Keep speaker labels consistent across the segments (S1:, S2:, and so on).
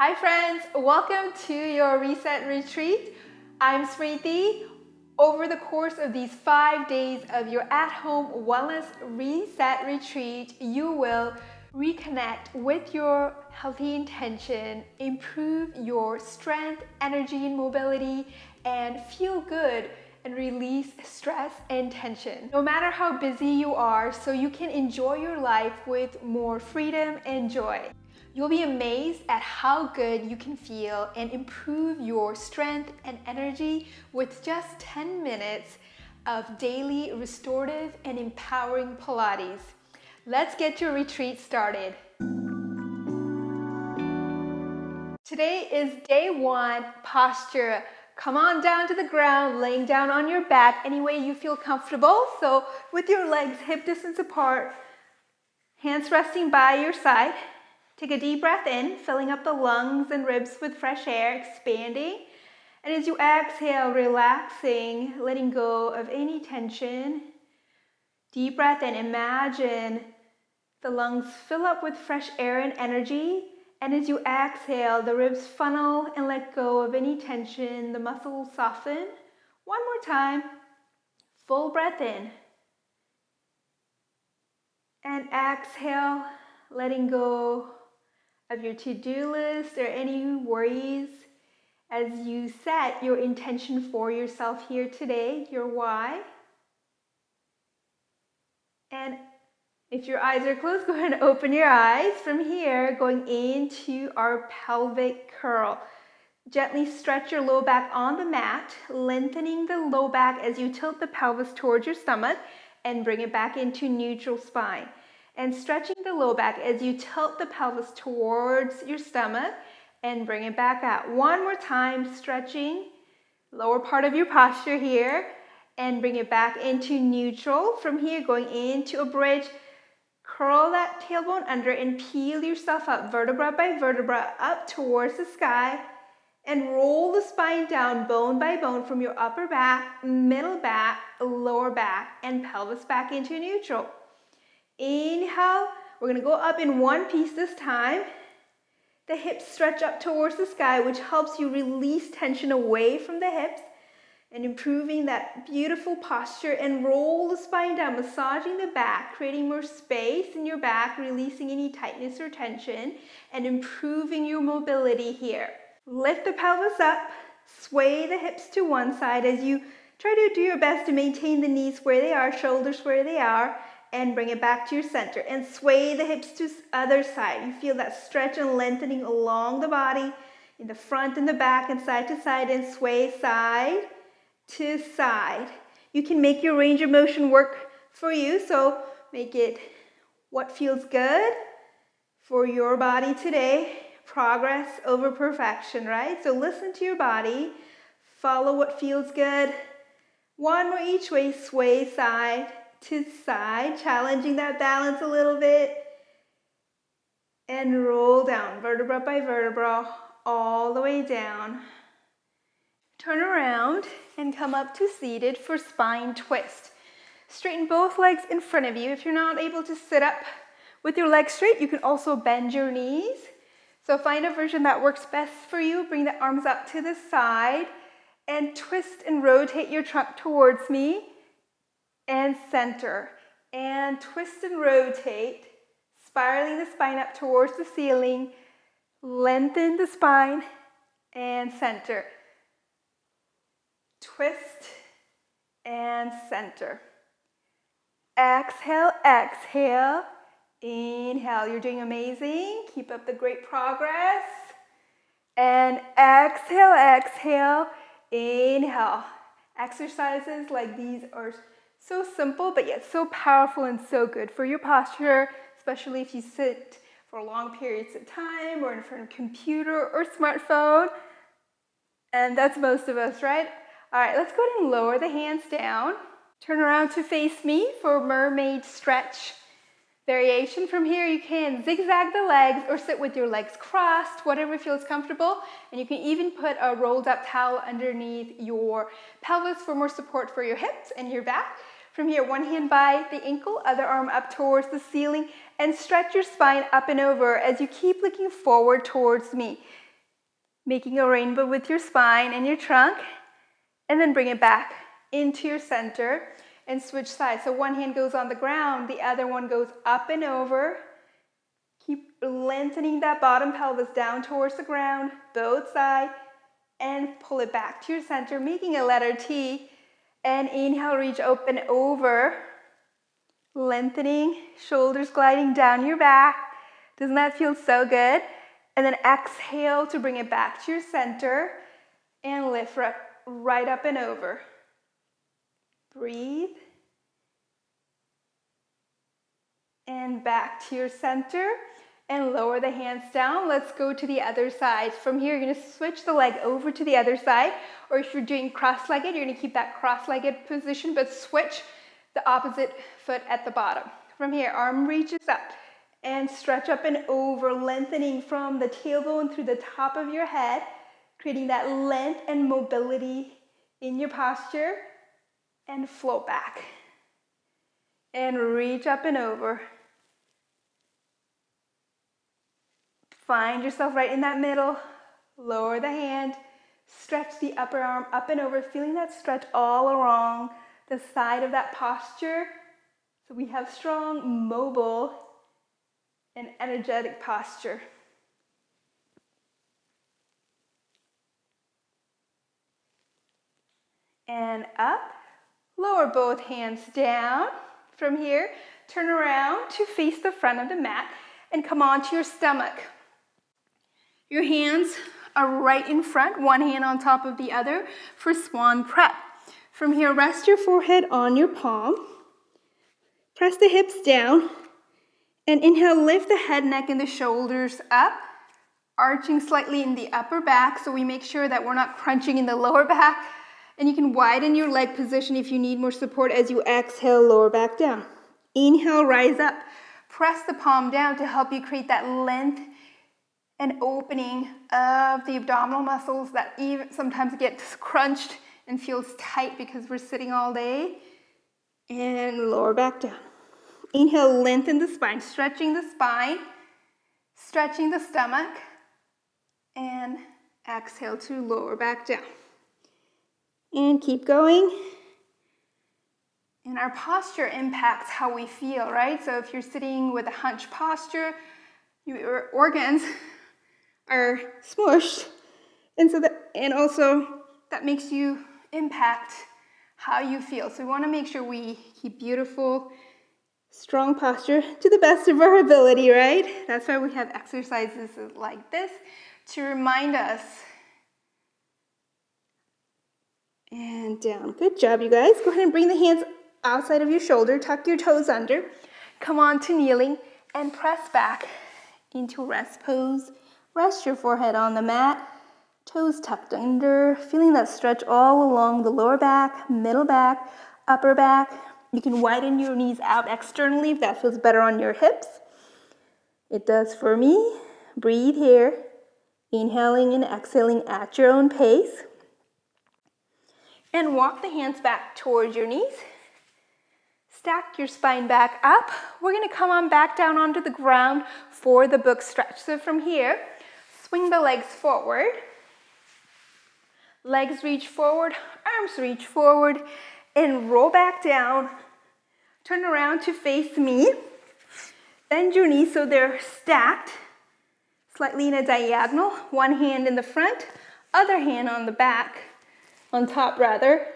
S1: Hi friends, welcome to your Reset Retreat. I'm Smriti. Over the course of these 5 days of your at-home wellness reset retreat, you will reconnect with your healthy intention, improve your strength, energy, and mobility, and feel good and release stress and tension. No matter how busy you are, so you can enjoy your life with more freedom and joy. You'll be amazed at how good you can feel and improve your strength and energy with just 10 minutes of daily restorative and empowering Pilates. Let's get your retreat started. Today is day 1, posture. Come on down to the ground, laying down on your back any way you feel comfortable. So with your legs hip distance apart, hands resting by your side. Take a deep breath in, filling up the lungs and ribs with fresh air, expanding. And as you exhale, relaxing, letting go of any tension. Deep breath in, imagine the lungs fill up with fresh air and energy. And as you exhale, the ribs funnel and let go of any tension. The muscles soften. One more time. Full breath in. And exhale, letting go of your to-do list or any worries as you set your intention for yourself here today, your why. And if your eyes are closed, go ahead and open your eyes. From here, going into our pelvic curl. Gently stretch your low back on the mat, lengthening the low back as you tilt the pelvis towards your stomach and bring it back into neutral spine. And stretching the low back as you tilt the pelvis towards your stomach and bring it back out. One more time, stretching lower part of your posture here and bring it back into neutral. From here, going into a bridge, curl that tailbone under and peel yourself up vertebra by vertebra up towards the sky and roll the spine down bone by bone from your upper back, middle back, lower back, and pelvis back into neutral. Inhale, we're going to go up in one piece this time. The hips stretch up towards the sky, which helps you release tension away from the hips and improving that beautiful posture, and roll the spine down, massaging the back, creating more space in your back, releasing any tightness or tension, and improving your mobility here. Lift the pelvis up, sway the hips to one side as you try to do your best to maintain the knees where they are, shoulders where they are, and bring it back to your center and sway the hips to the other side. You feel that stretch and lengthening along the body in the front and the back and side to side, and sway side to side. You can make your range of motion work for you, so make it what feels good for your body today. Progress over perfection, right? So listen to your body, follow what feels good. One more each way, sway side to side, challenging that balance a little bit, and roll down vertebra by vertebra all the way down. Turn around and come up to seated for spine twist. Straighten both legs in front of you. If you're not able to sit up with your legs straight, you can also bend your knees. So find a version that works best for you. Bring the arms up to the side and twist and rotate your trunk towards me. And center, and twist and rotate, spiraling the spine up towards the ceiling, lengthen the spine, and center. Twist and center. Exhale, exhale, inhale. You're doing amazing. Keep up the great progress. And exhale, exhale, inhale. Exercises like these are so simple, but yet so powerful and so good for your posture, especially if you sit for long periods of time or in front of a computer or smartphone. And that's most of us, right? All right, let's go ahead and lower the hands down. Turn around to face me for mermaid stretch variation. From here, you can zigzag the legs or sit with your legs crossed, whatever feels comfortable. And you can even put a rolled up towel underneath your pelvis for more support for your hips and your back. From here, one hand by the ankle, other arm up towards the ceiling, and stretch your spine up and over as you keep looking forward towards me. making a rainbow with your spine and your trunk, and then bring it back into your center and switch sides. So one hand goes on the ground, the other one goes up and over. Keep lengthening that bottom pelvis down towards the ground, both sides, and pull it back to your center, making a letter T. And inhale, reach open over, lengthening, shoulders gliding down your back. Doesn't that feel so good? And then exhale to bring it back to your center and lift right up and over. Breathe. And back to your center and lower the hands down. Let's go to the other side. From here, you're gonna switch the leg over to the other side, or if you're doing cross-legged, you're gonna keep that cross-legged position, but switch the opposite foot at the bottom. From here, arm reaches up and stretch up and over, lengthening from the tailbone through the top of your head, creating that length and mobility in your posture, and float back. And reach up and over. Find yourself right in that middle. Lower the hand. Stretch the upper arm up and over, feeling that stretch all along the side of that posture. So we have strong, mobile, and energetic posture. And up. Lower both hands down. From here, turn around to face the front of the mat and come onto your stomach. Your hands are right in front, one hand on top of the other for swan prep. From here, rest your forehead on your palm. Press the hips down and inhale, lift the head, neck, and the shoulders up, arching slightly in the upper back so we make sure that we're not crunching in the lower back. And you can widen your leg position if you need more support as you exhale, lower back down. Inhale, rise up. Press the palm down to help you create that length and opening of the abdominal muscles that even sometimes get crunched and feels tight because we're sitting all day. And lower back down. Inhale, lengthen the spine, stretching the spine, stretching the stomach, and exhale to lower back down. And keep going. And our posture impacts how we feel, right? So if you're sitting with a hunched posture, your organs are smushed. And also that makes you impact how you feel. So we want to make sure we keep beautiful, strong posture to the best of our ability, right? That's why we have exercises like this to remind us. And down. Good job, you guys. Go ahead and bring the hands outside of your shoulder. Tuck your toes under. Come on to kneeling and press back into rest pose. Rest your forehead on the mat. Toes tucked under. Feeling that stretch all along the lower back, middle back, upper back. You can widen your knees out externally if that feels better on your hips. It does for me. Breathe here. Inhaling and exhaling at your own pace. And walk the hands back towards your knees. Stack your spine back up. We're going to come on back down onto the ground for the book stretch. So from here, swing the legs forward. Legs reach forward, arms reach forward, and roll back down. Turn around to face me. Bend your knees so they're stacked, slightly in a diagonal. One hand in the front, other hand on the back. On top rather.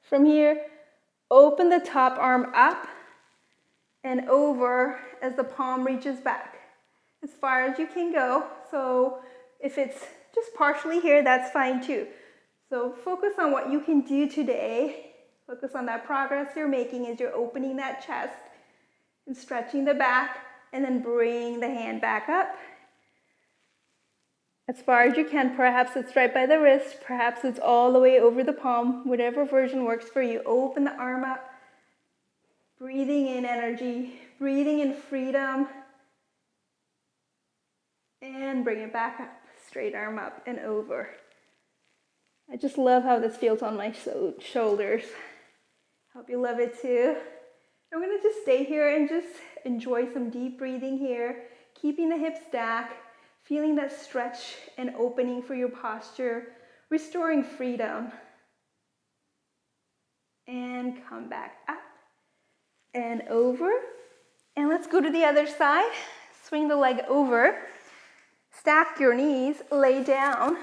S1: From here, open the top arm up and over as the palm reaches back. As far as you can go. So if it's just partially here, that's fine too. So focus on what you can do today. Focus on that progress you're making as you're opening that chest and stretching the back, and then bring the hand back up. As far as you can, perhaps it's right by the wrist, perhaps it's all the way over the palm, whatever version works for you. Open the arm up, breathing in energy, breathing in freedom, and bring it back up, straight arm up and over. I just love how this feels on my shoulders. Hope you love it too. I'm gonna just stay here and just enjoy some deep breathing here, keeping the hips stacked. Feeling that stretch and opening for your posture, restoring freedom. And come back up and over. And let's go to the other side. Swing the leg over. Stack your knees, lay down.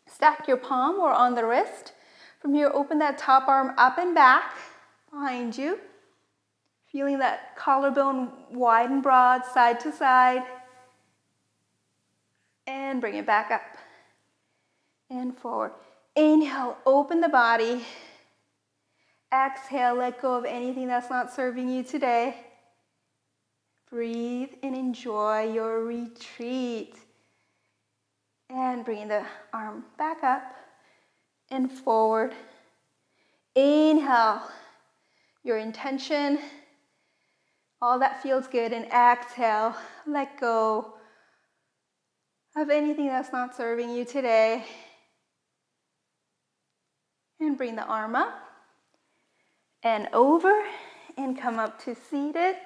S1: Stack your palm or on the wrist. From here, open that top arm up and back behind you. Feeling that collarbone wide and broad, side to side. And bring it back up and forward. Inhale, open the body. Exhale, let go of anything that's not serving you today. Breathe and enjoy your retreat. And bring the arm back up and forward. Inhale, your intention, all that feels good, and exhale, let go of anything that's not serving you today. And bring the arm up and over and come up to seated.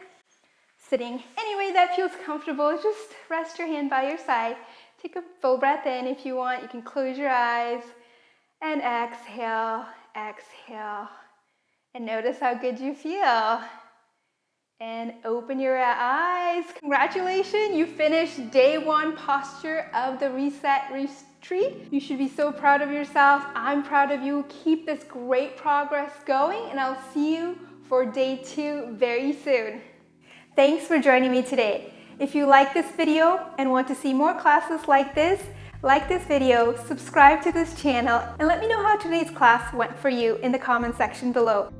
S1: Sitting any way that feels comfortable, just rest your hand by your side. Take a full breath in. If you want, you can close your eyes and exhale, exhale. And notice how good you feel. And open your eyes. Congratulations, you finished day 1 posture of the Reset Retreat. You should be so proud of yourself. I'm proud of you. Keep this great progress going, and I'll see you for day 2 very soon. Thanks for joining me today. If you like this video and want to see more classes like this video, subscribe to this channel, and let me know how today's class went for you in the comment section below.